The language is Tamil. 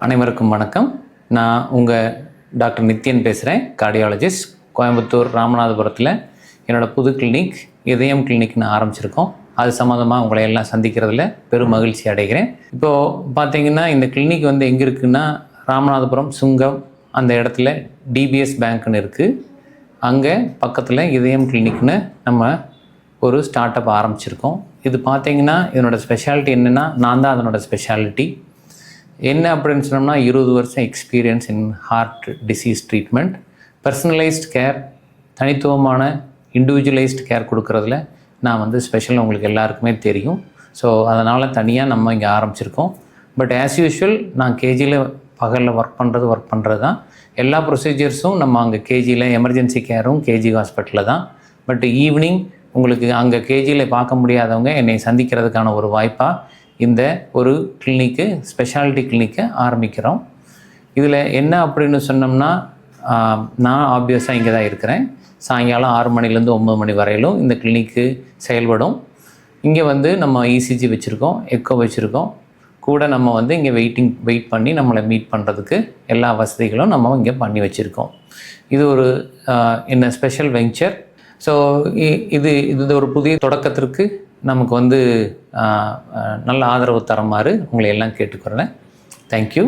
அனைவருக்கும் வணக்கம். நான் உங்கள் டாக்டர் நித்யன் பேசுகிறேன், கார்டியாலஜிஸ்ட். கோயம்புத்தூர் ராமநாதபுரத்தில் என்னோடய புது கிளினிக் இதயம் கிளினிக்னு ஆரம்பிச்சிருக்கோம். அது சம்மந்தமாக உங்களை எல்லாம் சந்திக்கிறதுல பெரும் மகிழ்ச்சி அடைகிறேன். இப்போது பார்த்தீங்கன்னா இந்த கிளினிக் எங்கே இருக்குன்னா ராமநாதபுரம் சுங்கம் அந்த இடத்துல டிபிஎஸ் பேங்க்னு இருக்குது. அங்கே பக்கத்தில் இதயம் கிளினிக்னு நம்ம ஒரு ஸ்டார்ட் அப் ஆரம்பிச்சிருக்கோம். இது பார்த்தீங்கன்னா இதனோட ஸ்பெஷாலிட்டி என்னென்னா, நான் தான் அதனோட ஸ்பெஷாலிட்டி என்ன அப்படின்னு சொன்னோம்னா 20 வருஷம் experience in heart disease treatment, personalised care, தனித்துவமான இண்டிவிஜுவலைஸ்டு கேர் கொடுக்குறதுல நான் ஸ்பெஷல் உங்களுக்கு எல்லாருக்குமே தெரியும். ஸோ அதனால் தனியாக நம்ம இங்கே ஆரம்பிச்சிருக்கோம். பட் ஆஸ் யூஷுவல் நான் கேஜியில் பகலில் ஒர்க் பண்ணுறது தான். எல்லா ப்ரொசீஜர்ஸும் நம்ம அங்கே கேஜியில் எமர்ஜென்சி கேரும் கேஜி ஹாஸ்பிட்டலில் தான். பட் ஈவினிங் உங்களுக்கு அங்கே கேஜியில் பார்க்க முடியாதவங்க என்னை சந்திக்கிறதுக்கான ஒரு வாய்ப்பாக இந்த ஒரு கிளினிக்கு, ஸ்பெஷாலிட்டி கிளினிக்கை ஆரம்பிக்கிறோம். இதில் என்ன அப்படின்னு சொன்னோம்னா, நான் ஆப்வியஸாக இங்கே தான் இருக்கிறேன். சாயங்காலம் 6 மணிலேருந்து 9 மணி வரையிலும் இந்த கிளினிக்கு செயல்படும். இங்கே நம்ம இசிஜி வச்சுருக்கோம், எக்கோ வச்சுருக்கோம். கூட நம்ம இங்கே வெயிட் பண்ணி நம்மளை மீட் பண்ணுறதுக்கு எல்லா வசதிகளும் நம்ம இங்கே பண்ணி வச்சுருக்கோம். இது ஒரு என்ன ஸ்பெஷல் வெஞ்சர். ஸோ இது ஒரு புதிய தொடக்கத்திற்கு நமக்கு நல்ல ஆதரவு தரமாறு உங்களை எல்லாம் கேட்டுக்கிறேன். தேங்க்யூ.